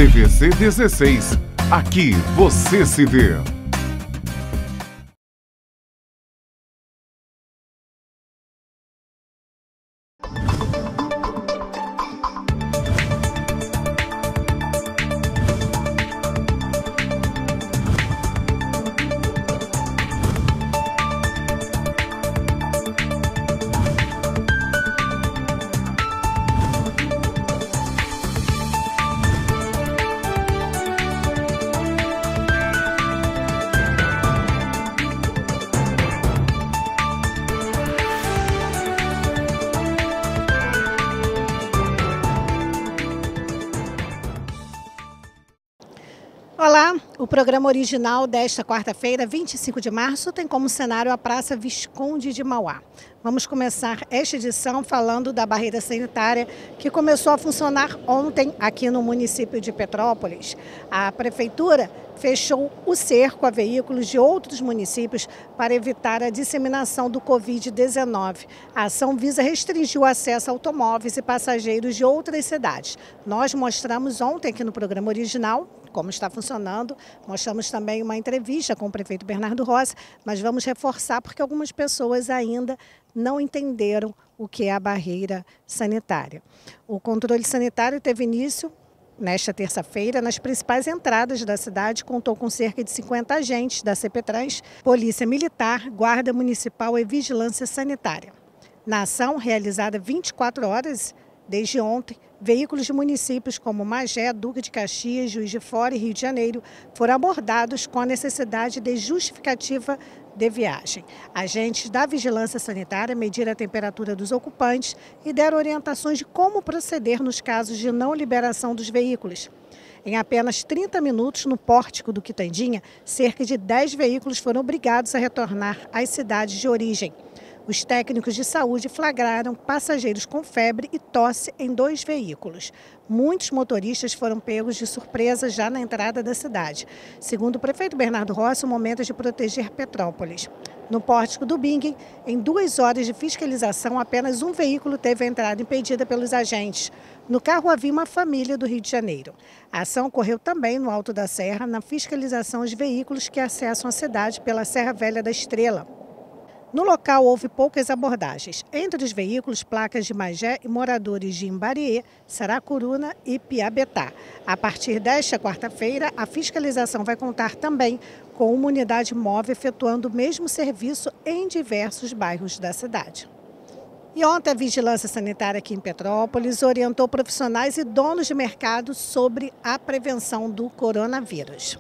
TVC 16. Aqui você se vê. Olá, o programa original desta quarta-feira, 25 de março, tem como cenário a Praça Visconde de Mauá. Vamos começar esta edição falando da barreira sanitária que começou a funcionar ontem aqui no município de Petrópolis. A prefeitura fechou o cerco a veículos de outros municípios para evitar a disseminação do Covid-19. A ação visa restringir o acesso a automóveis e passageiros de outras cidades. Nós mostramos ontem aqui no programa original como está funcionando. Mostramos também uma entrevista com o prefeito Bernardo Rossi, mas vamos reforçar porque algumas pessoas ainda não entenderam o que é a barreira sanitária. O controle sanitário teve início nesta terça-feira nas principais entradas da cidade, contou com cerca de 50 agentes da CPTrans, Polícia Militar, Guarda Municipal e Vigilância Sanitária. Na ação, realizada 24 horas, desde ontem, veículos de municípios como Magé, Duque de Caxias, Juiz de Fora e Rio de Janeiro foram abordados com a necessidade de justificativa de viagem. Agentes da Vigilância Sanitária mediram a temperatura dos ocupantes e deram orientações de como proceder nos casos de não liberação dos veículos. Em apenas 30 minutos, no pórtico do Quitandinha, cerca de 10 veículos foram obrigados a retornar às cidades de origem. Os técnicos de saúde flagraram passageiros com febre e tosse em 2 veículos. Muitos motoristas foram pegos de surpresa já na entrada da cidade. Segundo o prefeito Bernardo Rossi, o momento é de proteger Petrópolis. No pórtico do Bingen, em 2 horas de fiscalização, apenas um veículo teve a entrada impedida pelos agentes. No carro havia uma família do Rio de Janeiro. A ação ocorreu também no Alto da Serra, na fiscalização aos veículos que acessam a cidade pela Serra Velha da Estrela. No local houve poucas abordagens. Entre os veículos, placas de Magé e moradores de Imbariê, Saracuruna e Piabetá. A partir desta quarta-feira, a fiscalização vai contar também com uma unidade móvel efetuando o mesmo serviço em diversos bairros da cidade. E ontem a Vigilância Sanitária aqui em Petrópolis orientou profissionais e donos de mercado sobre a prevenção do coronavírus.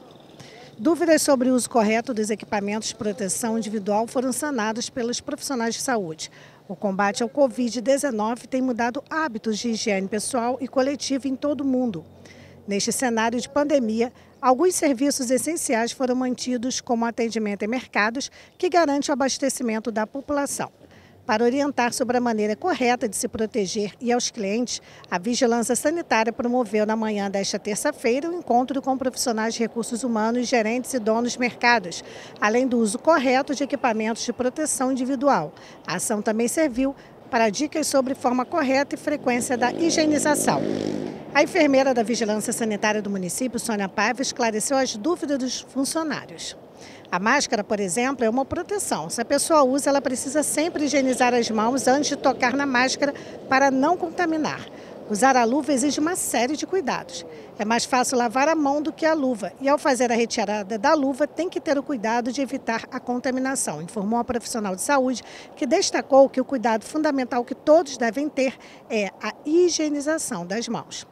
Dúvidas sobre o uso correto dos equipamentos de proteção individual foram sanadas pelos profissionais de saúde. O combate ao Covid-19 tem mudado hábitos de higiene pessoal e coletiva em todo o mundo. Neste cenário de pandemia, alguns serviços essenciais foram mantidos, como atendimento em mercados, que garante o abastecimento da população. Para orientar sobre a maneira correta de se proteger e aos clientes, a Vigilância Sanitária promoveu na manhã desta terça-feira um encontro com profissionais de recursos humanos, gerentes e donos de mercados, além do uso correto de equipamentos de proteção individual. A ação também serviu para dicas sobre forma correta e frequência da higienização. A enfermeira da Vigilância Sanitária do município, Sônia Paiva, esclareceu as dúvidas dos funcionários. A máscara, por exemplo, é uma proteção. Se a pessoa usa, ela precisa sempre higienizar as mãos antes de tocar na máscara para não contaminar. Usar a luva exige uma série de cuidados. É mais fácil lavar a mão do que a luva e, ao fazer a retirada da luva, tem que ter o cuidado de evitar a contaminação, informou a profissional de saúde, que destacou que o cuidado fundamental que todos devem ter é a higienização das mãos.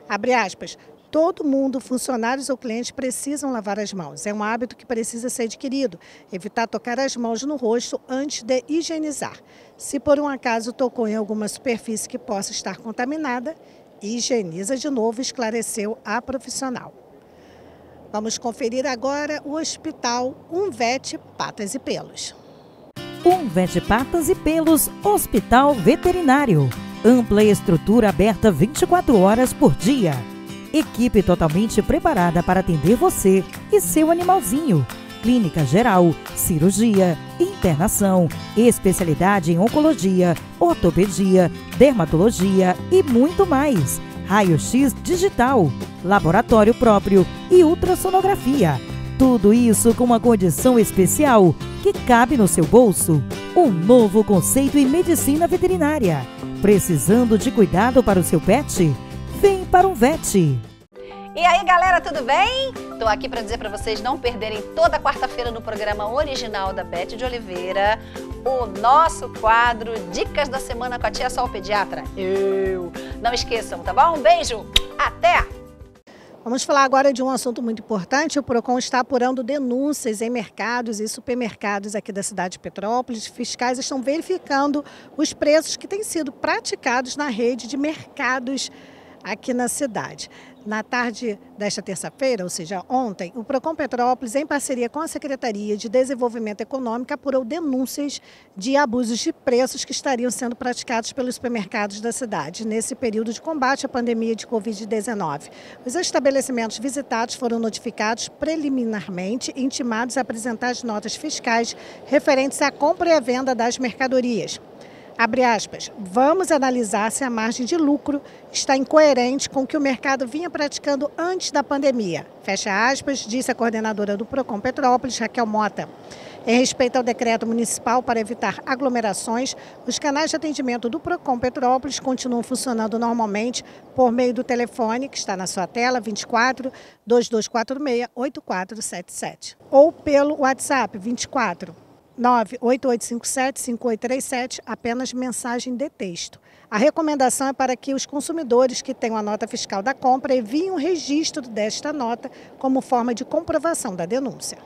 Abre aspas. Todo mundo, funcionários ou clientes, precisam lavar as mãos. É um hábito que precisa ser adquirido. Evitar tocar as mãos no rosto antes de higienizar. Se por um acaso tocou em alguma superfície que possa estar contaminada, higieniza de novo, esclareceu a profissional. Vamos conferir agora o Hospital Unvet Patas e Pelos. Unvet Patas e Pelos, Hospital Veterinário. Ampla estrutura aberta 24 horas por dia. Equipe totalmente preparada para atender você e seu animalzinho. Clínica geral, cirurgia, internação, especialidade em oncologia, ortopedia, dermatologia e muito mais. raio-x digital, laboratório próprio e ultrassonografia. Tudo isso com uma condição especial que cabe no seu bolso. Um novo conceito em medicina veterinária. Precisando de cuidado para o seu pet? Vem para um VET. E aí, galera, tudo bem? Tô aqui para dizer para vocês não perderem toda quarta-feira no programa original da Beth de Oliveira o nosso quadro Dicas da Semana com a Tia Sol Pediatra. Não esqueçam, tá bom? Um beijo, até! Vamos falar agora de um assunto muito importante. O PROCON está apurando denúncias em mercados e supermercados aqui da cidade de Petrópolis. Fiscais estão verificando os preços que têm sido praticados na rede de mercados aqui na cidade. Na tarde desta terça-feira, ou seja, ontem, o PROCON Petrópolis, em parceria com a Secretaria de Desenvolvimento Econômico, apurou denúncias de abusos de preços que estariam sendo praticados pelos supermercados da cidade nesse período de combate à pandemia de Covid-19. Os estabelecimentos visitados foram notificados preliminarmente e intimados a apresentar as notas fiscais referentes à compra e à venda das mercadorias. Abre aspas, vamos analisar se a margem de lucro está incoerente com o que o mercado vinha praticando antes da pandemia. Fecha aspas, disse a coordenadora do PROCON Petrópolis, Raquel Mota. Em respeito ao decreto municipal para evitar aglomerações, os canais de atendimento do PROCON Petrópolis continuam funcionando normalmente por meio do telefone, que está na sua tela, 24 2246 8477, ou pelo WhatsApp 24 98857-5837, apenas mensagem de texto. A recomendação é para que os consumidores que tenham a nota fiscal da compra enviem um registro desta nota como forma de comprovação da denúncia.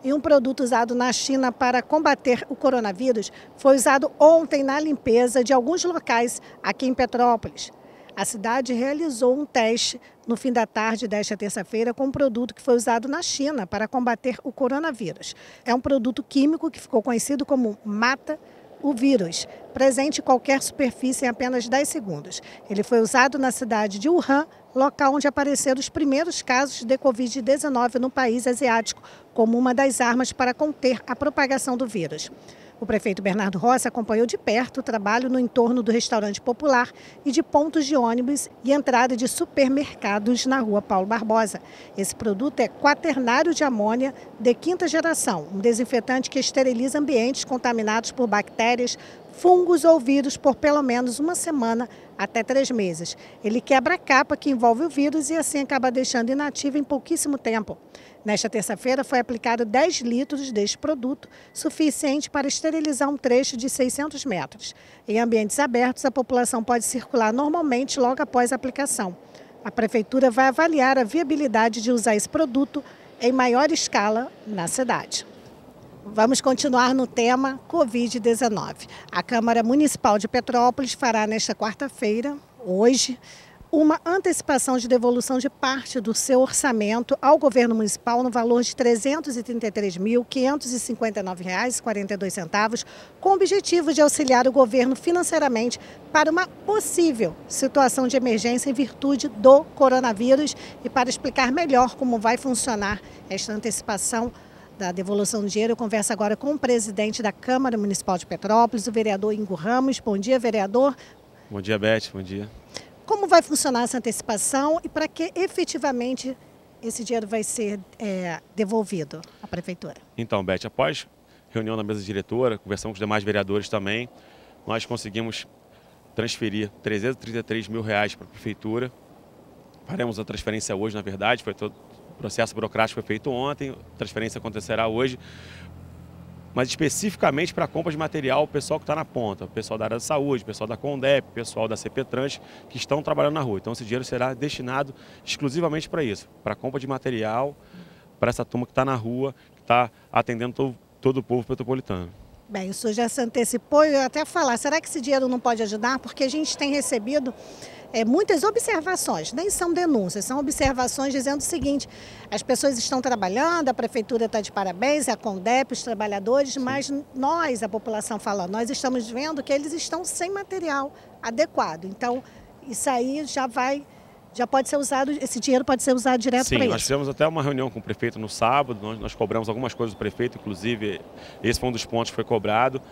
E um produto usado na China para combater o coronavírus foi usado ontem na limpeza de alguns locais aqui em Petrópolis. A cidade realizou um teste no fim da tarde desta terça-feira com um produto que foi usado na China para combater o coronavírus. É um produto químico que ficou conhecido como mata o vírus, presente em qualquer superfície em apenas 10 segundos. Ele foi usado na cidade de Wuhan, local onde apareceram os primeiros casos de Covid-19 no país asiático, como uma das armas para conter a propagação do vírus. O prefeito Bernardo Rossi acompanhou de perto o trabalho no entorno do restaurante popular e de pontos de ônibus e entrada de supermercados na rua Paulo Barbosa. Esse produto é quaternário de amônia de quinta geração, um desinfetante que esteriliza ambientes contaminados por bactérias, fungos ou vírus por pelo menos uma semana até 3 meses. Ele quebra a capa que envolve o vírus e assim acaba deixando inativo em pouquíssimo tempo. Nesta terça-feira foi aplicado 10 litros deste produto, suficiente para esterilizar um trecho de 600 metros. Em ambientes abertos, a população pode circular normalmente logo após a aplicação. A Prefeitura vai avaliar a viabilidade de usar esse produto em maior escala na cidade. Vamos continuar no tema Covid-19. A Câmara Municipal de Petrópolis fará nesta quarta-feira, hoje, uma antecipação de devolução de parte do seu orçamento ao governo municipal no valor de R$ 333.559,42, com o objetivo de auxiliar o governo financeiramente para uma possível situação de emergência em virtude do coronavírus. E para explicar melhor como vai funcionar esta antecipação da devolução do dinheiro, eu converso agora com o presidente da Câmara Municipal de Petrópolis, o vereador Ingo Ramos. Bom dia, vereador. Bom dia, Beth. Bom dia. Como vai funcionar essa antecipação e para que efetivamente esse dinheiro vai ser devolvido à Prefeitura? Então, Beth, após reunião na mesa diretora, conversamos com os demais vereadores também, nós conseguimos transferir R$ 333 mil para a Prefeitura. Faremos a transferência hoje, na verdade, foi todo o processo burocrático foi feito ontem, a transferência acontecerá hoje. Mas especificamente para a compra de material, o pessoal que está na ponta, o pessoal da área da saúde, o pessoal da Condep, o pessoal da CP Trans, que estão trabalhando na rua. Então esse dinheiro será destinado exclusivamente para isso, para a compra de material, para essa turma que está na rua, que está atendendo todo o povo petropolitano. Bem, o senhor já se antecipou, eu ia até falar, será que esse dinheiro não pode ajudar? Porque a gente tem recebido muitas observações, nem são denúncias, são observações dizendo o seguinte: as pessoas estão trabalhando, a Prefeitura está de parabéns, a Condep, os trabalhadores, sim, mas nós, a população falando, nós estamos vendo que eles estão sem material adequado. Então, isso aí já pode ser usado, esse dinheiro pode ser usado direto para isso. Sim, nós tivemos até uma reunião com o prefeito no sábado, nós cobramos algumas coisas do prefeito, inclusive esse foi um dos pontos que foi cobrado,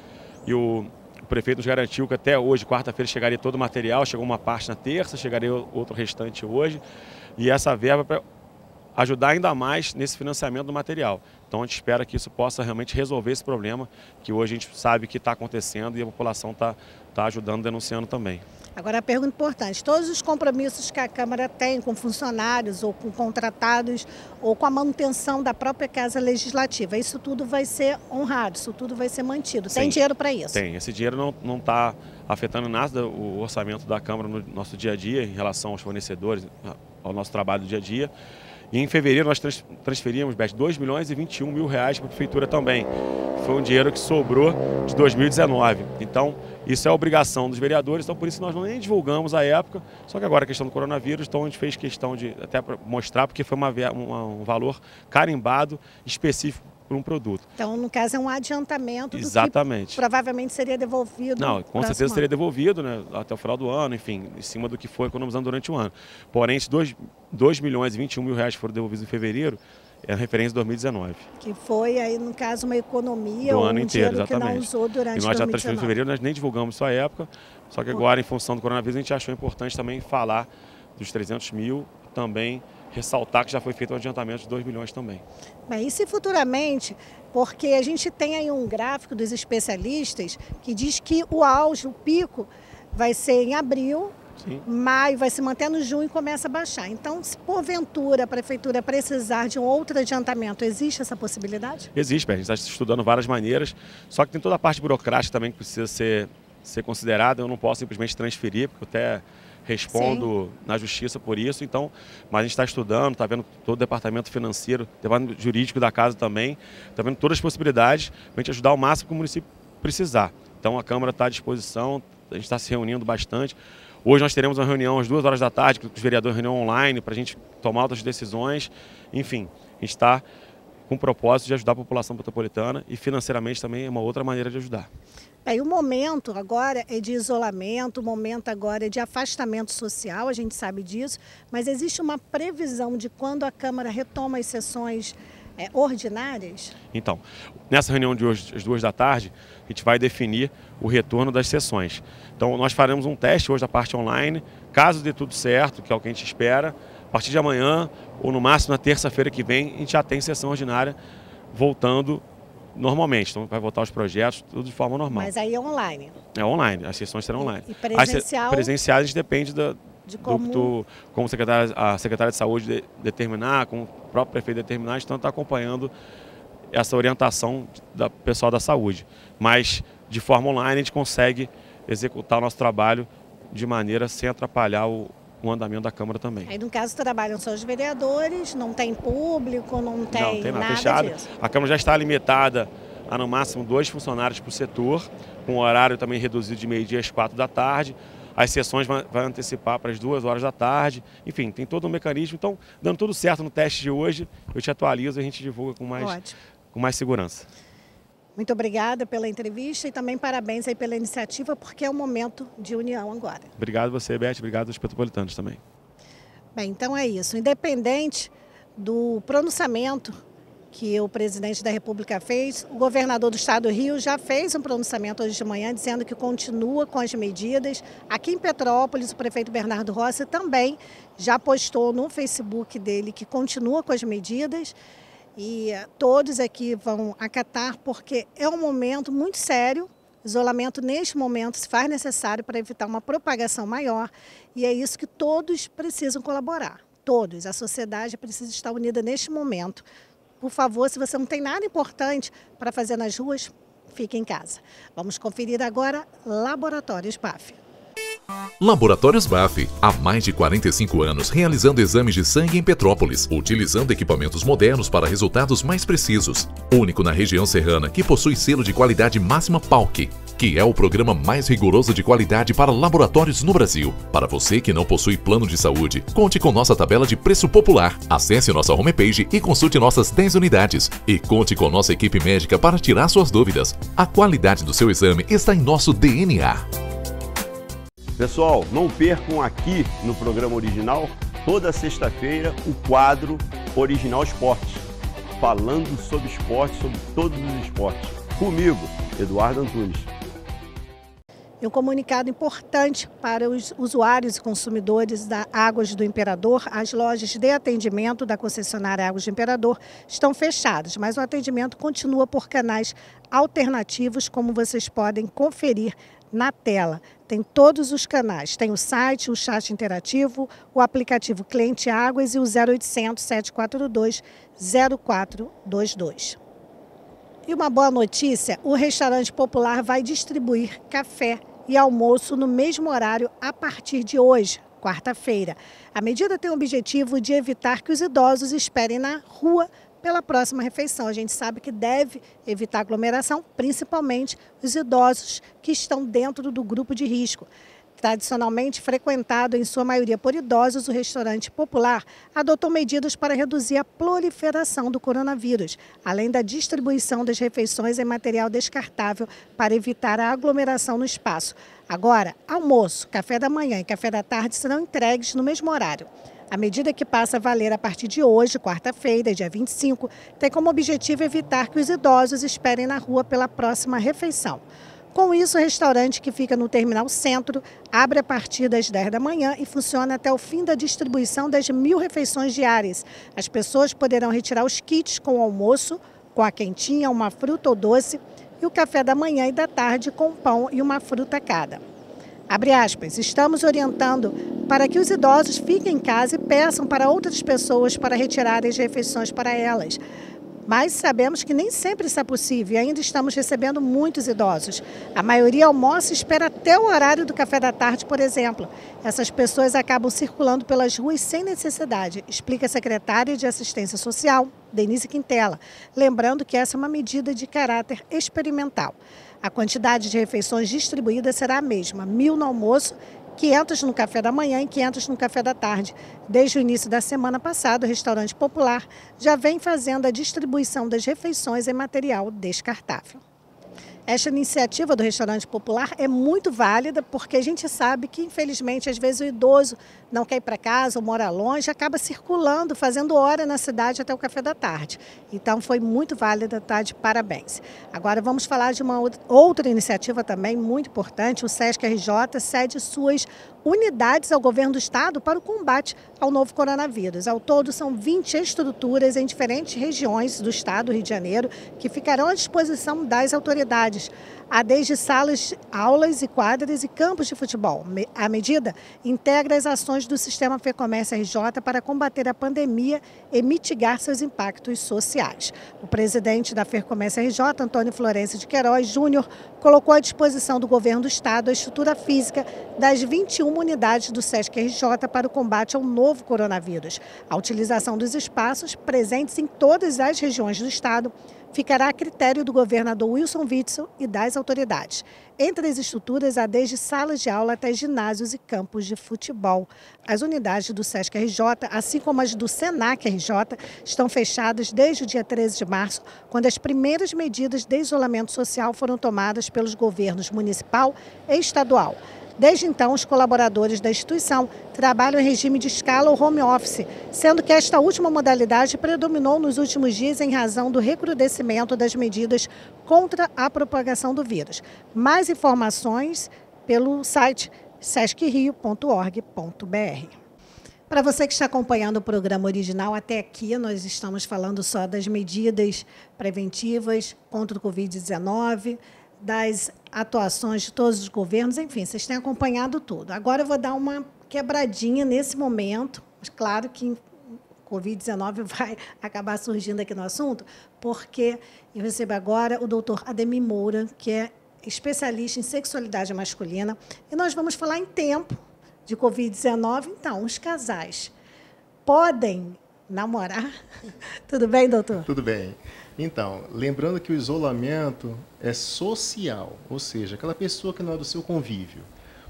e o O prefeito nos garantiu que até hoje, quarta-feira, chegaria todo o material, chegou uma parte na terça, chegaria outro restante hoje, e essa verba para ajudar ainda mais nesse financiamento do material. Então a gente espera que isso possa realmente resolver esse problema, que hoje a gente sabe que está acontecendo e a população está ajudando, denunciando também. Agora a pergunta importante, todos os compromissos que a Câmara tem com funcionários ou com contratados ou com a manutenção da própria Casa Legislativa, isso tudo vai ser honrado, isso tudo vai ser mantido. Tem dinheiro para isso? Tem, esse dinheiro não está afetando nada o orçamento da Câmara no nosso dia a dia, em relação aos fornecedores, ao nosso trabalho do dia a dia. E em fevereiro nós transferimos, Beth, 2 milhões e 21 mil reais para a Prefeitura também. Foi um dinheiro que sobrou de 2019. Então, isso é obrigação dos vereadores, então por isso nós nem divulgamos à época. Só que agora a questão do coronavírus, então a gente fez questão de até para mostrar, porque foi um valor carimbado específico para um produto. Então, no caso, é um adiantamento Exatamente. Do que provavelmente seria devolvido. Não, com certeza seria devolvido, né, até o final do ano, enfim, em cima do que foi economizando durante o ano. Porém, esses 2 milhões e 21 mil reais que foram devolvidos em fevereiro, é a referência de 2019. Que foi, aí, no caso, uma economia do ou ano inteiro, dinheiro exatamente. Que não usou durante 2019. E nós já transferimos em fevereiro, nós nem divulgamos isso à época, só que agora, em função do coronavírus, a gente achou importante também falar dos 300 mil, também ressaltar que já foi feito um adiantamento de 2 milhões também. Bem, e se futuramente, porque a gente tem aí um gráfico dos especialistas que diz que o auge, o pico, vai ser em abril, Sim. Maio, vai se manter no junho e começa a baixar. Então, se porventura a Prefeitura precisar de um outro adiantamento, existe essa possibilidade? Existe, a gente está estudando várias maneiras, só que tem toda a parte burocrática também que precisa ser considerada. Eu não posso simplesmente transferir, porque eu até respondo na justiça por isso, então, mas a gente está estudando, está vendo todo o departamento financeiro, departamento jurídico da casa também, está vendo todas as possibilidades para a gente ajudar o máximo que o município precisar. Então a Câmara está à disposição, a gente está se reunindo bastante. Hoje nós teremos uma reunião às 2 horas da tarde, com os vereadores, reunião online, para a gente tomar outras decisões. Enfim, a gente está com o propósito de ajudar a população metropolitana e financeiramente também é uma outra maneira de ajudar. E o momento agora é de isolamento, o momento agora é de afastamento social, a gente sabe disso, mas existe uma previsão de quando a Câmara retoma as sessões ordinárias? Então, nessa reunião de hoje, às 2 da tarde, a gente vai definir o retorno das sessões. Então, nós faremos um teste hoje da parte online, caso dê tudo certo, que é o que a gente espera, a partir de amanhã, ou no máximo na terça-feira que vem, a gente já tem sessão ordinária voltando normalmente. Então, vai voltar os projetos, tudo de forma normal. Mas aí é online? É online, as sessões serão online. E presencial? Presenciais, a gente depende como a secretária de saúde determinar, como o próprio prefeito determinar, a gente está acompanhando essa orientação do pessoal da saúde. Mas, de forma online, a gente consegue executar o nosso trabalho de maneira sem atrapalhar o andamento da Câmara também. Aí, no caso, trabalham só os vereadores, não tem público, não tem nada fechado. Disso. A Câmara já está limitada a, no máximo, 2 funcionários por setor, com horário também reduzido de meio-dia às 4 da tarde. As sessões vão antecipar para as 2 horas da tarde. Enfim, tem todo um mecanismo. Então, dando tudo certo no teste de hoje, eu te atualizo e a gente divulga com mais segurança. Muito obrigada pela entrevista e também parabéns aí pela iniciativa, porque é um momento de união agora. Obrigado você, Beth. Obrigado aos metropolitanos também. Bem, então é isso. Independente do pronunciamento que o presidente da República fez, o governador do estado do Rio já fez um pronunciamento hoje de manhã dizendo que continua com as medidas. Aqui em Petrópolis, o prefeito Bernardo Rossi também já postou no Facebook dele que continua com as medidas. E todos aqui vão acatar, porque é um momento muito sério. Isolamento neste momento se faz necessário para evitar uma propagação maior, e é isso que todos precisam colaborar. Todos, a sociedade precisa estar unida neste momento. Por favor, se você não tem nada importante para fazer nas ruas, fique em casa. Vamos conferir agora Laboratórios BAF. Laboratórios BAF, há mais de 45 anos realizando exames de sangue em Petrópolis, utilizando equipamentos modernos para resultados mais precisos. Único na região serrana que possui selo de qualidade máxima PALC, que é o programa mais rigoroso de qualidade para laboratórios no Brasil. Para você que não possui plano de saúde, conte com nossa tabela de preço popular. Acesse nossa homepage e consulte nossas 10 unidades. E conte com nossa equipe médica para tirar suas dúvidas. A qualidade do seu exame está em nosso DNA. Pessoal, não percam aqui no programa original, toda sexta-feira, o quadro Original Esporte, falando sobre esporte, sobre todos os esportes. Comigo, Eduardo Antunes. E um comunicado importante para os usuários e consumidores da Águas do Imperador: as lojas de atendimento da concessionária Águas do Imperador estão fechadas, mas o atendimento continua por canais alternativos, como vocês podem conferir na tela. Tem todos os canais, tem o site, o chat interativo, o aplicativo Cliente Águas e o 0800 742 0422. E uma boa notícia: o Restaurante Popular vai distribuir café e almoço no mesmo horário a partir de hoje, quarta-feira. A medida tem o objetivo de evitar que os idosos esperem na rua pela próxima refeição. A gente sabe que deve evitar aglomeração, principalmente os idosos que estão dentro do grupo de risco. Tradicionalmente frequentado em sua maioria por idosos, o Restaurante Popular adotou medidas para reduzir a proliferação do coronavírus, além da distribuição das refeições em material descartável para evitar a aglomeração no espaço. Agora, almoço, café da manhã e café da tarde serão entregues no mesmo horário. A medida, que passa a valer a partir de hoje, quarta-feira, dia 25, tem como objetivo evitar que os idosos esperem na rua pela próxima refeição. Com isso, o restaurante, que fica no Terminal Centro, abre a partir das 10 da manhã e funciona até o fim da distribuição das 1.000 refeições diárias. As pessoas poderão retirar os kits com o almoço, com a quentinha, uma fruta ou doce, e o café da manhã e da tarde com pão e uma fruta cada. Abre aspas, estamos orientando para que os idosos fiquem em casa e peçam para outras pessoas para retirarem as refeições para elas. Mas sabemos que nem sempre isso é possível e ainda estamos recebendo muitos idosos. A maioria almoça e espera até o horário do café da tarde, por exemplo. Essas pessoas acabam circulando pelas ruas sem necessidade, explica a secretária de Assistência Social, Denise Quintela, lembrando que essa é uma medida de caráter experimental. A quantidade de refeições distribuídas será a mesma, 1.000 no almoço, 500 no café da manhã e 500 no café da tarde. Desde o início da semana passada, o Restaurante Popular já vem fazendo a distribuição das refeições em material descartável. Esta iniciativa do Restaurante Popular é muito válida porque a gente sabe que, infelizmente, às vezes o idoso não quer ir para casa ou mora longe, acaba circulando, fazendo hora na cidade até o café da tarde. Então, foi muito válida, tá? De parabéns. Agora, vamos falar de uma outra iniciativa também muito importante. O Sesc RJ cede suas unidades ao governo do estado para o combate ao novo coronavírus. Ao todo, são 20 estruturas em diferentes regiões do estado do Rio de Janeiro que ficarão à disposição das autoridades. Há desde salas, aulas e quadras e campos de futebol. A medida integra as ações do Sistema FEComércio RJ para combater a pandemia e mitigar seus impactos sociais. O presidente da FEComércio RJ, Antônio Florencio de Queiroz Júnior, colocou à disposição do governo do estado a estrutura física das 21 unidades do Sesc RJ para o combate ao novo coronavírus. A utilização dos espaços presentes em todas as regiões do estado ficará a critério do governador Wilson Witzel e das autoridades. Entre as estruturas, há desde salas de aula até ginásios e campos de futebol. As unidades do Sesc RJ, assim como as do Senac RJ, estão fechadas desde o dia 13 de março, quando as primeiras medidas de isolamento social foram tomadas pelos governos municipal e estadual. Desde então, os colaboradores da instituição trabalham em regime de escala ou home office, sendo que esta última modalidade predominou nos últimos dias em razão do recrudescimento das medidas contra a propagação do vírus. Mais informações pelo site sescrio.org.br. Para você que está acompanhando o programa original, até aqui nós estamos falando só das medidas preventivas contra o Covid-19, das atuações de todos os governos, enfim, vocês têm acompanhado tudo. Agora eu vou dar uma quebradinha nesse momento, mas claro que o Covid-19 vai acabar surgindo aqui no assunto, porque eu recebo agora o doutor Ademir Moura, que é especialista em sexualidade masculina, e nós vamos falar em tempo de Covid-19. Então, os casais podem namorar? Tudo bem, doutor? Tudo bem. Então, lembrando que o isolamento é social, ou seja, aquela pessoa que não é do seu convívio.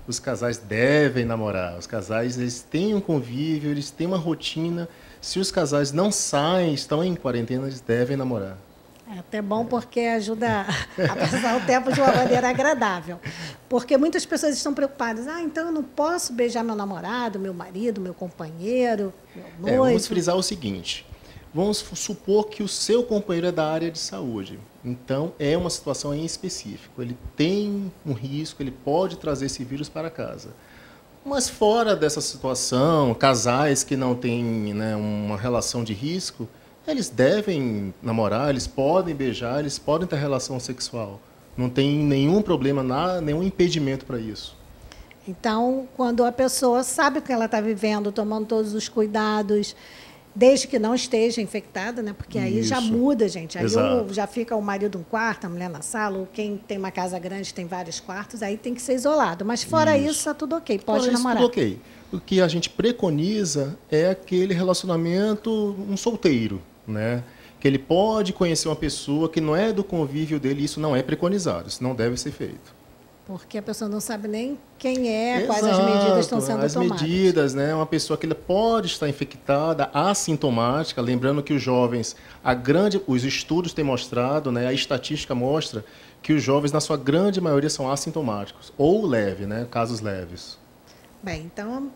Os casais devem namorar, os casais eles têm um convívio, eles têm uma rotina. Se os casais não saem, estão em quarentena, eles devem namorar. É até bom porque ajuda a passar o tempo de uma maneira agradável. Porque muitas pessoas estão preocupadas. Então eu não posso beijar meu namorado, meu marido, meu companheiro, meu noivo. Vamos frisar o seguinte. Vamos supor que o seu companheiro é da área de saúde. Então, é uma situação em específico. Ele tem um risco, ele pode trazer esse vírus para casa. Mas fora dessa situação, casais que não têm, né, uma relação de risco, eles devem namorar, eles podem beijar, eles podem ter relação sexual. Não tem nenhum problema, nenhum impedimento para isso. Então, quando a pessoa sabe o que ela está vivendo, tomando todos os cuidados, desde que não esteja infectada, né? Porque aí já muda, gente. Aí já fica o marido num quarto, a mulher na sala, ou quem tem uma casa grande tem vários quartos, aí tem que ser isolado. Mas fora isso, está tudo ok, pode namorar. Tudo ok. O que a gente preconiza é aquele relacionamento, um solteiro, né? Que ele pode conhecer uma pessoa que não é do convívio dele, isso não é preconizado, isso não deve ser feito. Porque a pessoa não sabe nem quem é, quais as medidas estão sendo tomadas. As medidas, né? Uma pessoa que pode estar infectada, assintomática, lembrando que os jovens, os estudos têm mostrado, né? A estatística mostra que os jovens, na sua grande maioria, são assintomáticos, ou leve, né? Casos leves. Bem, então,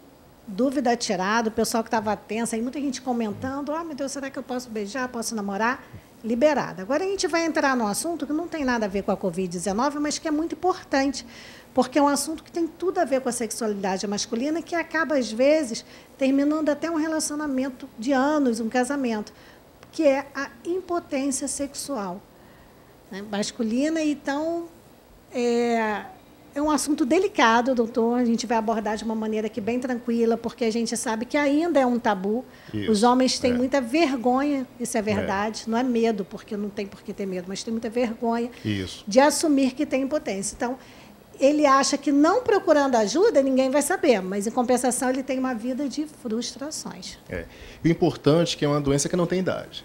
dúvida tirada, o pessoal que estava tenso, aí muita gente comentando, meu Deus, será que eu posso beijar, posso namorar? Liberada. Agora a gente vai entrar num assunto que não tem nada a ver com a Covid-19, mas que é muito importante, porque é um assunto que tem tudo a ver com a sexualidade masculina, que acaba, às vezes, terminando até um relacionamento de anos, um casamento, que é a impotência sexual, né, masculina. Então, é um assunto delicado, doutor. A gente vai abordar de uma maneira aqui bem tranquila, porque a gente sabe que ainda é um tabu. Isso, os homens têm muita vergonha, isso é verdade. Não é medo, porque não tem por que ter medo, mas tem muita vergonha de assumir que tem impotência. Então, ele acha que não procurando ajuda, ninguém vai saber, mas, em compensação, ele tem uma vida de frustrações. O importante é que é uma doença que não tem idade.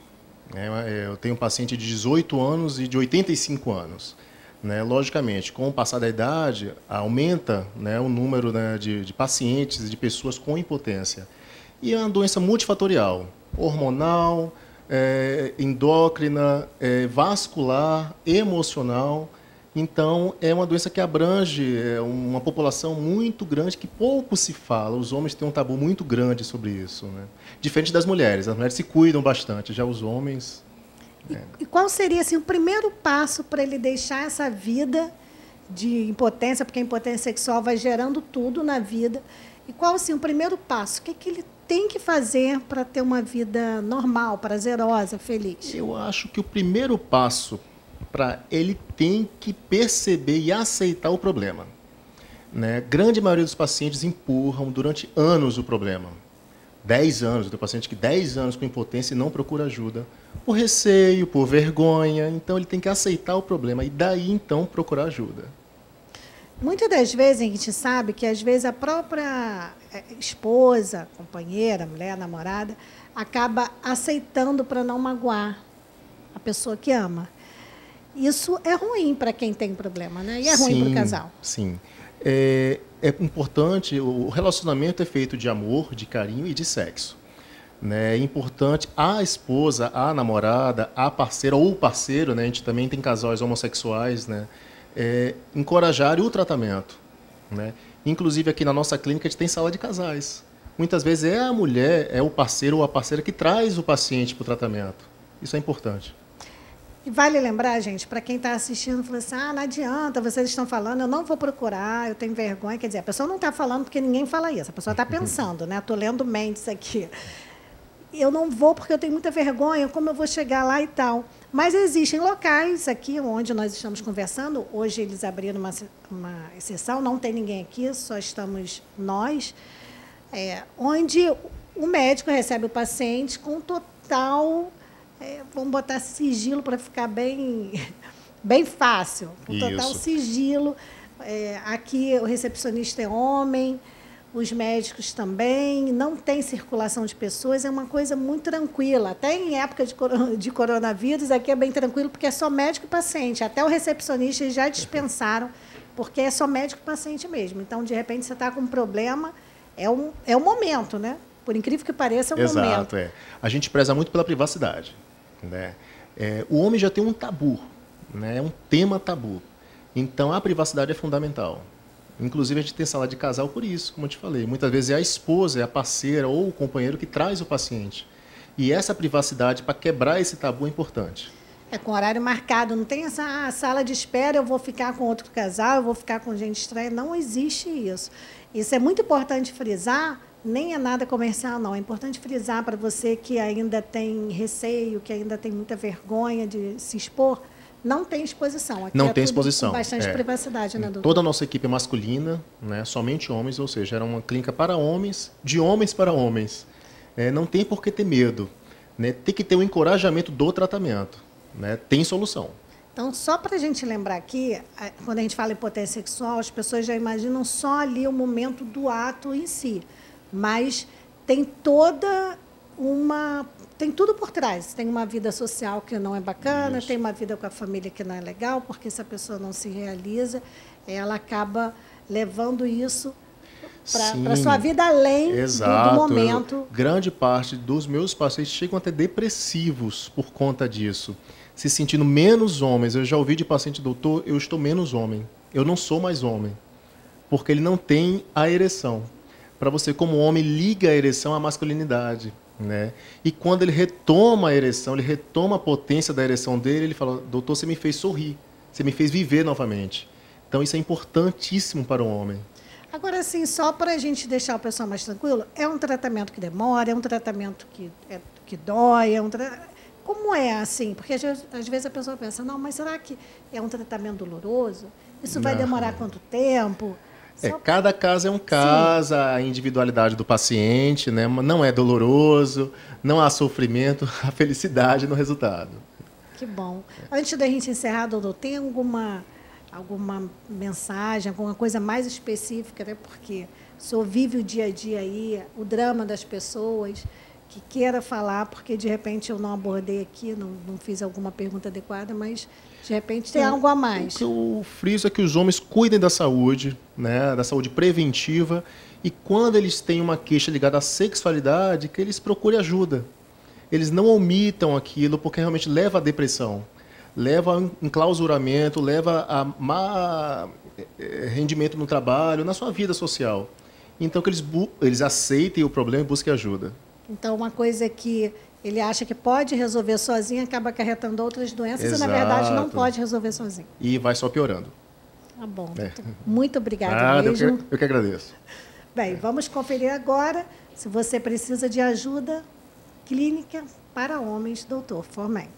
Eu tenho um paciente de 18 anos e de 85 anos. Né, logicamente, com o passar da idade, aumenta, né, o número, né, de pacientes, de pessoas com impotência. E é uma doença multifatorial, hormonal, endócrina, vascular, emocional. Então, é uma doença que abrange uma população muito grande, que pouco se fala. Os homens têm um tabu muito grande sobre isso, né? Diferente das mulheres. As mulheres se cuidam bastante, já os homens... E qual seria assim, o primeiro passo para ele deixar essa vida de impotência, porque a impotência sexual vai gerando tudo na vida. E qual assim, o primeiro passo? O que ele tem que fazer para ter uma vida normal, prazerosa, feliz? Eu acho que o primeiro passo ele tem que perceber e aceitar o problema. Né? Grande maioria dos pacientes empurram durante anos o problema. 10 anos, eu tenho paciente que 10 anos com impotência e não procura ajuda, por receio, por vergonha. Então, ele tem que aceitar o problema e daí, então, procurar ajuda. Muitas das vezes a gente sabe que, às vezes, a própria esposa, companheira, mulher, namorada, acaba aceitando para não magoar a pessoa que ama. Isso é ruim para quem tem problema, né? E é ruim para o casal. Sim. É importante, o relacionamento é feito de amor, de carinho e de sexo. Né? É importante a esposa, a namorada, a parceira ou o parceiro, né? A gente também tem casais homossexuais, né? Encorajarem o tratamento. Né? Inclusive, aqui na nossa clínica, a gente tem sala de casais. Muitas vezes é a mulher, é o parceiro ou a parceira que traz o paciente para o tratamento. Isso é importante. E vale lembrar, gente, para quem está assistindo, falou assim, não adianta, vocês estão falando, eu não vou procurar, eu tenho vergonha. Quer dizer, a pessoa não está falando porque ninguém fala isso, a pessoa está pensando, né? Estou lendo mentes aqui. Eu não vou porque eu tenho muita vergonha, como eu vou chegar lá e tal. Mas existem locais aqui onde nós estamos conversando, hoje eles abriram uma exceção, não tem ninguém aqui, só estamos nós, onde o médico recebe o paciente com total... vamos botar sigilo para ficar bem fácil. Com total sigilo. Aqui o recepcionista é homem, os médicos também, não tem circulação de pessoas, é uma coisa muito tranquila. Até em época de coronavírus, aqui é bem tranquilo, porque é só médico e paciente. Até o recepcionista eles já dispensaram, porque é só médico e paciente mesmo. Então, de repente, você está com um problema, é um momento, né? Por incrível que pareça, é um momento. Exato. A gente preza muito pela privacidade. Né? O homem já tem um tabu, né? É um tema tabu. Então, a privacidade é fundamental. Inclusive, a gente tem sala de casal por isso, como eu te falei. Muitas vezes é a esposa, é a parceira ou o companheiro que traz o paciente. E essa privacidade, para quebrar esse tabu, é importante. É com horário marcado, não tem essa sala de espera, eu vou ficar com outro casal, eu vou ficar com gente estranha. Não existe isso. Isso é muito importante frisar, nem é nada comercial, não. É importante frisar para você que ainda tem receio, que ainda tem muita vergonha de se expor. Não tem exposição. Aqui não é tem tudo exposição. Com bastante privacidade, né, doutor? Toda a nossa equipe é masculina, né, somente homens, ou seja, era uma clínica para homens, de homens para homens. Não tem por que ter medo. Né, tem que ter um encorajamento do tratamento. Né, tem solução. Então, só para a gente lembrar aqui, quando a gente fala em potência sexual, as pessoas já imaginam só ali o momento do ato em si. Mas tem tem tudo por trás. Tem uma vida social que não é bacana, tem uma vida com a família que não é legal, porque se a pessoa não se realiza, ela acaba levando isso para a sua vida além do momento. Grande parte dos meus pacientes chegam a ter depressivos por conta disso. Se sentindo menos homens. Eu já ouvi de paciente, doutor, eu estou menos homem. Eu não sou mais homem. Porque ele não tem a ereção. Para você, como homem, liga a ereção à masculinidade. Né? E quando ele retoma a ereção, ele retoma a potência da ereção dele, ele fala, doutor, você me fez sorrir. Você me fez viver novamente. Então, isso é importantíssimo para o homem. Agora, assim, só para a gente deixar o pessoal mais tranquilo, é um tratamento que demora, é um tratamento que dói, Como é assim? Porque às vezes a pessoa pensa, não, mas será que é um tratamento doloroso? Isso vai demorar quanto tempo? Cada caso é um caso, a individualidade do paciente, né? Não é doloroso, não há sofrimento, há felicidade no resultado. Que bom. Antes da gente encerrar, doutor, tem alguma mensagem, alguma coisa mais específica, né? Porque o senhor vive o dia a dia aí, o drama das pessoas, que queira falar, porque de repente eu não abordei aqui, não fiz alguma pergunta adequada, mas de repente tem algo a mais. O que eu friso é que os homens cuidem da saúde, né, da saúde preventiva, e quando eles têm uma queixa ligada à sexualidade, que eles procurem ajuda. Eles não omitam aquilo, porque realmente leva à depressão, leva a enclausuramento, leva a má rendimento no trabalho, na sua vida social. Então, que eles aceitem o problema e busquem ajuda. Então, uma coisa que ele acha que pode resolver sozinho acaba acarretando outras doenças. Exato. E, na verdade, não pode resolver sozinho. E vai só piorando. Tá bom. Muito obrigada mesmo. Eu que agradeço. Bem, vamos conferir agora, se você precisa de ajuda, Clínica para Homens, Dr. Forman.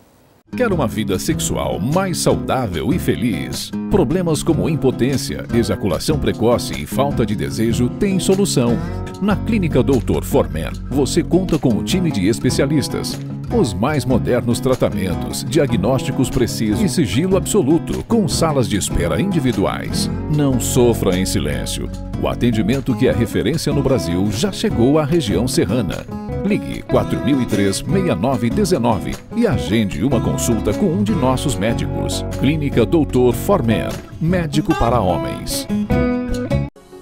Quer uma vida sexual mais saudável e feliz? Problemas como impotência, ejaculação precoce e falta de desejo têm solução. Na Clínica Dr. Forman, você conta com um time de especialistas. Os mais modernos tratamentos, diagnósticos precisos e sigilo absoluto, com salas de espera individuais. Não sofra em silêncio. O atendimento que é referência no Brasil já chegou à região serrana. Ligue 4003-6919 e agende uma consulta com um de nossos médicos. Clínica Dr. Forman, médico para homens.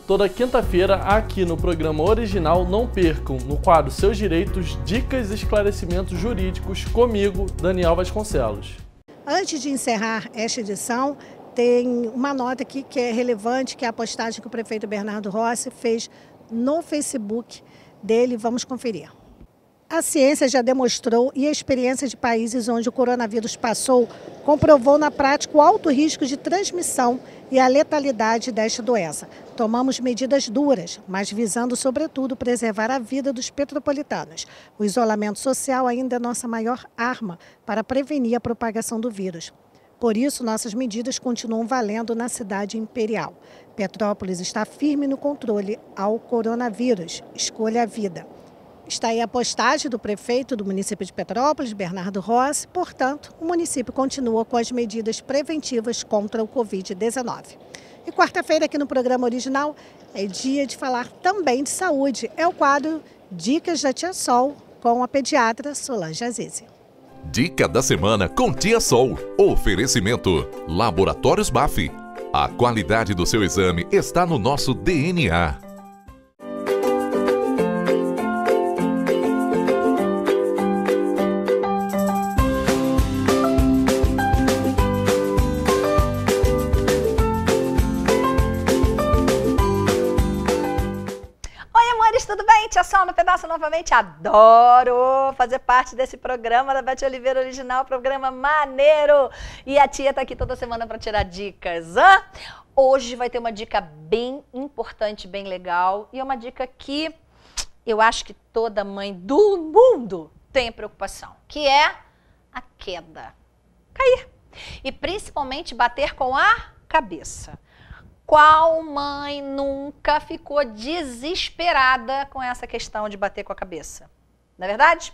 Toda quinta-feira, aqui no programa original, não percam, no quadro Seus Direitos, dicas e esclarecimentos jurídicos, comigo, Daniel Vasconcelos. Antes de encerrar esta edição, tem uma nota aqui que é relevante, que é a postagem que o prefeito Bernardo Rossi fez no Facebook dele. Vamos conferir. A ciência já demonstrou e a experiência de países onde o coronavírus passou comprovou na prática o alto risco de transmissão e a letalidade desta doença. Tomamos medidas duras, mas visando, sobretudo, preservar a vida dos petropolitanos. O isolamento social ainda é nossa maior arma para prevenir a propagação do vírus. Por isso, nossas medidas continuam valendo na cidade imperial. Petrópolis está firme no controle ao coronavírus. Escolha a vida. Está aí a postagem do prefeito do município de Petrópolis, Bernardo Rossi. Portanto, o município continua com as medidas preventivas contra o Covid-19. E quarta-feira, aqui no programa original, é dia de falar também de saúde. É o quadro Dicas da Tia Sol, com a pediatra Solange Azizi. Dica da semana com Tia Sol. Oferecimento Laboratórios BAF. A qualidade do seu exame está no nosso DNA. Tia Sol no Pedaço novamente. Adoro fazer parte desse programa da Beth Oliveira Original, programa maneiro. E a tia tá aqui toda semana para tirar dicas. Hoje vai ter uma dica bem importante, bem legal. E é uma dica que eu acho que toda mãe do mundo tem preocupação, que é a queda. Cair. E principalmente bater com a cabeça. Qual mãe nunca ficou desesperada com essa questão de bater com a cabeça? Não é verdade?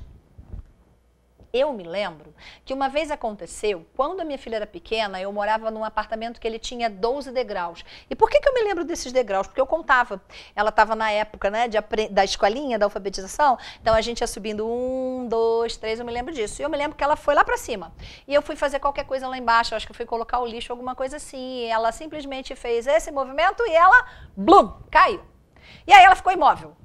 Eu me lembro que uma vez aconteceu, quando a minha filha era pequena, eu morava num apartamento que ele tinha 12 degraus. E por que eu me lembro desses degraus? Porque eu contava. Ela estava na época, né, da escolinha, da alfabetização, então a gente ia subindo 1, 2, 3, eu me lembro disso. E eu me lembro que ela foi lá para cima. E eu fui fazer qualquer coisa lá embaixo, eu acho que eu fui colocar o lixo, alguma coisa assim. E ela simplesmente fez esse movimento e ela, blum, caiu. E aí ela ficou imóvel.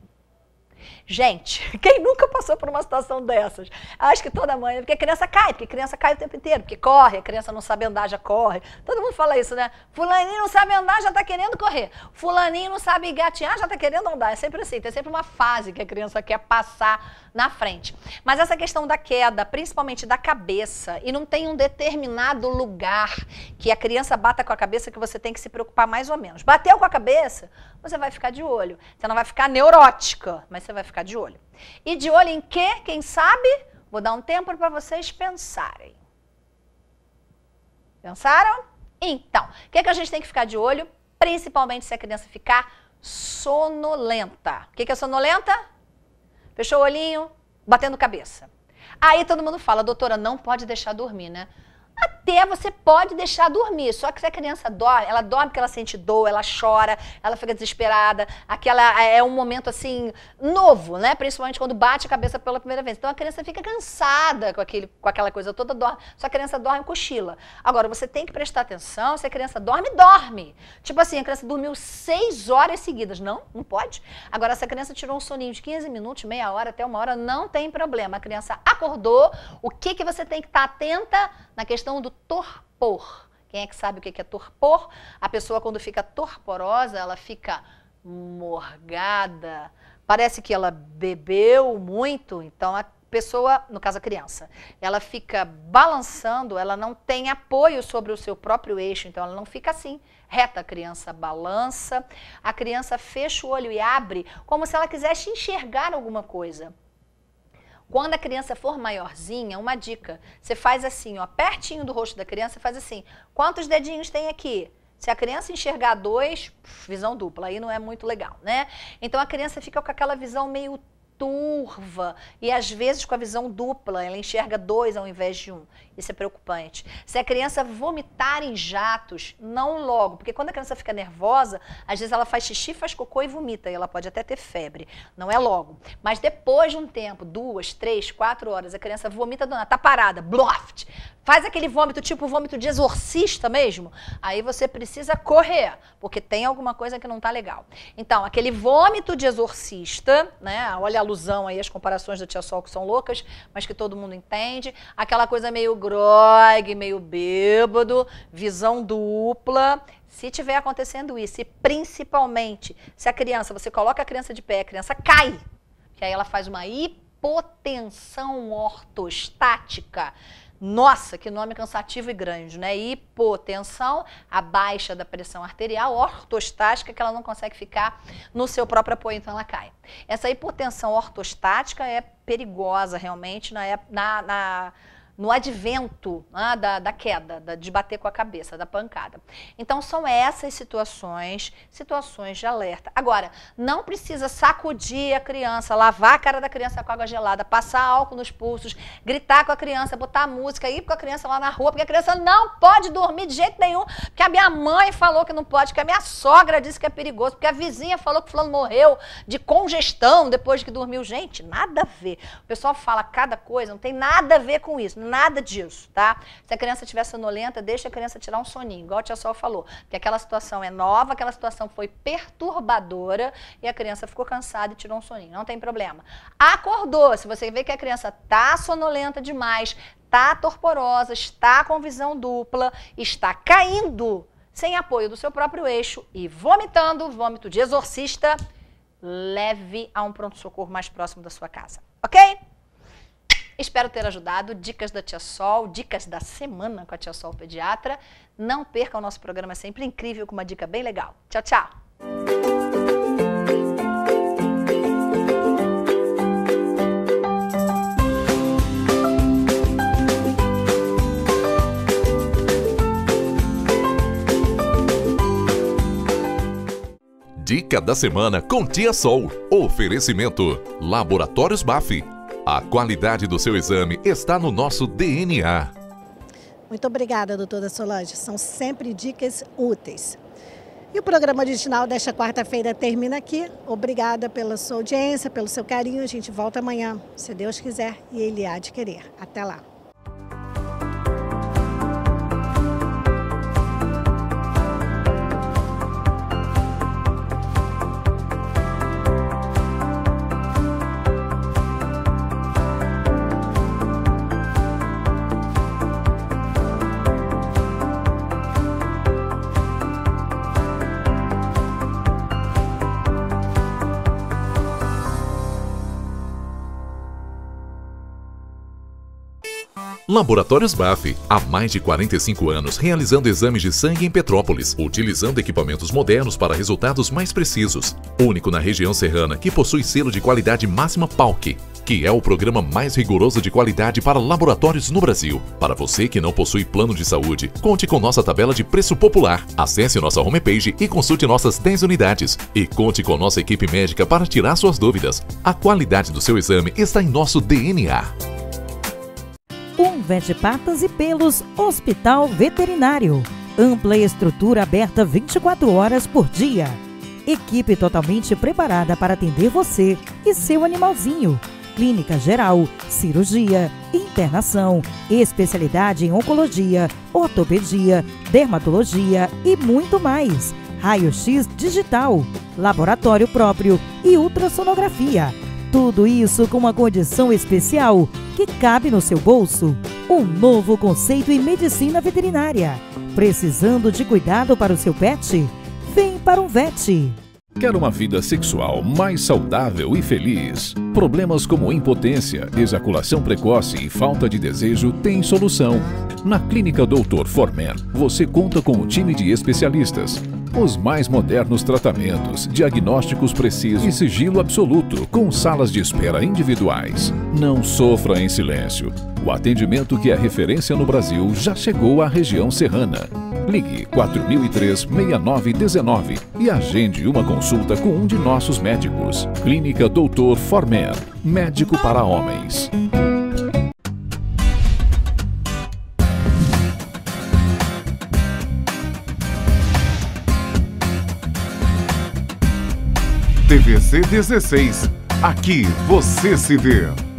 Gente, quem nunca passou por uma situação dessas? Acho que toda mãe, porque a criança cai o tempo inteiro, porque corre, a criança não sabe andar, já corre. Todo mundo fala isso, né? Fulaninho não sabe andar, já tá querendo correr. Fulaninho não sabe gatear, já tá querendo andar. É sempre assim, tem sempre uma fase que a criança quer passar na frente. Mas essa questão da queda, principalmente da cabeça, e não tem um determinado lugar que a criança bata com a cabeça que você tem que se preocupar mais ou menos. Bateu com a cabeça, você vai ficar de olho. Você não vai ficar neurótica, mas você vai ficar de olho. E de olho em quê? Quem sabe? Vou dar um tempo para vocês pensarem. Pensaram? Então, o que a gente tem que ficar de olho? Principalmente se a criança ficar sonolenta. O que é sonolenta? Fechou o olhinho, batendo cabeça. Aí todo mundo fala, doutora, não pode deixar dormir, né? Até você pode deixar dormir, só que se a criança dorme, ela dorme porque ela sente dor, ela chora, ela fica desesperada, aquela é um momento assim, novo, né? Principalmente quando bate a cabeça pela primeira vez. Então a criança fica cansada com aquela coisa toda, dorme, só a criança dorme e cochila. Agora, você tem que prestar atenção, se a criança dorme, dorme. Tipo assim, a criança dormiu 6 horas seguidas, não pode. Agora, se a criança tirou um soninho de 15 minutos, meia hora, até 1 hora, não tem problema. A criança acordou, o que você tem que estar atenta na questão do torpor. Quem é que sabe o que é torpor? A pessoa, quando fica torporosa, ela fica morgada. Parece que ela bebeu muito, então a pessoa, no caso a criança, ela fica balançando, ela não tem apoio sobre o seu próprio eixo, então ela não fica assim, reta. A criança balança, a criança fecha o olho e abre como se ela quisesse enxergar alguma coisa. Quando a criança for maiorzinha, uma dica, você faz assim, ó, pertinho do rosto da criança, faz assim, quantos dedinhos tem aqui? Se a criança enxergar 2, visão dupla, aí não é muito legal, né? Então a criança fica com aquela visão meio turva e às vezes com a visão dupla, ela enxerga 2 ao invés de 1. Isso é preocupante. Se a criança vomitar em jatos, não logo, porque quando a criança fica nervosa, às vezes ela faz xixi, faz cocô e vomita, e ela pode até ter febre. Não é logo. Mas depois de um tempo, 2, 3, 4 horas, a criança vomita do nada, tá parada, bloft, faz aquele vômito, tipo vômito de exorcista mesmo, aí você precisa correr, porque tem alguma coisa que não tá legal. Então, aquele vômito de exorcista, né, olha a alusão aí, as comparações da Tia Sol que são loucas, mas que todo mundo entende, aquela coisa meio grogue, meio bêbado, visão dupla. Se tiver acontecendo isso, e principalmente se a criança, você coloca a criança de pé, a criança cai, que aí ela faz uma hipotensão ortostática. Nossa, que nome cansativo e grande, né? Hipotensão, a baixa da pressão arterial, ortostática, que ela não consegue ficar no seu próprio apoio, então ela cai. Essa hipotensão ortostática é perigosa realmente no advento, né, da queda, de bater com a cabeça, da pancada. Então são essas situações de alerta. Agora, não precisa sacudir a criança, lavar a cara da criança com água gelada, passar álcool nos pulsos, gritar com a criança, botar música, ir com a criança lá na rua, porque a criança não pode dormir de jeito nenhum, porque a minha mãe falou que não pode, porque a minha sogra disse que é perigoso, porque a vizinha falou que o fulano morreu de congestão depois que dormiu. Gente, nada a ver. O pessoal fala cada coisa, não tem nada a ver com isso. Nada disso, tá? Se a criança estiver sonolenta, deixa a criança tirar um soninho, igual a Tia Sol falou, porque aquela situação é nova, aquela situação foi perturbadora e a criança ficou cansada e tirou um soninho, não tem problema. Acordou, se você vê que a criança tá sonolenta demais, tá torporosa, está com visão dupla, está caindo sem apoio do seu próprio eixo e vomitando, vômito de exorcista, leve a um pronto-socorro mais próximo da sua casa, ok? Espero ter ajudado. Dicas da Tia Sol, dicas da semana com a Tia Sol Pediatra. Não perca o nosso programa, é sempre incrível, com uma dica bem legal. Tchau, tchau! Dica da semana com Tia Sol. Oferecimento Laboratórios BAF. A qualidade do seu exame está no nosso DNA. Muito obrigada, doutora Solange. São sempre dicas úteis. E o programa original desta quarta-feira termina aqui. Obrigada pela sua audiência, pelo seu carinho. A gente volta amanhã, se Deus quiser, e Ele há de querer. Até lá. Laboratórios BAF, há mais de 45 anos realizando exames de sangue em Petrópolis, utilizando equipamentos modernos para resultados mais precisos. Único na região serrana que possui selo de qualidade máxima PALC, que é o programa mais rigoroso de qualidade para laboratórios no Brasil. Para você que não possui plano de saúde, conte com nossa tabela de preço popular. Acesse nossa homepage e consulte nossas 10 unidades. E conte com nossa equipe médica para tirar suas dúvidas. A qualidade do seu exame está em nosso DNA. Vet Patas e Pelos Hospital Veterinário. Ampla estrutura aberta 24 horas por dia. Equipe totalmente preparada para atender você e seu animalzinho. Clínica geral, cirurgia, internação, especialidade em oncologia, ortopedia, dermatologia e muito mais. Raio-X digital, laboratório próprio e ultrassonografia. Tudo isso com uma condição especial que cabe no seu bolso. Um novo conceito em medicina veterinária. Precisando de cuidado para o seu pet? Vem para um VET. Quer uma vida sexual mais saudável e feliz? Problemas como impotência, ejaculação precoce e falta de desejo têm solução. Na Clínica Dr. Forman, você conta com um time de especialistas. Os mais modernos tratamentos, diagnósticos precisos e sigilo absoluto, com salas de espera individuais. Não sofra em silêncio. O atendimento que é referência no Brasil já chegou à região serrana. Ligue 4003-6919 e agende uma consulta com um de nossos médicos. Clínica Dr. Forman, médico para homens. TVC 16. Aqui você se vê.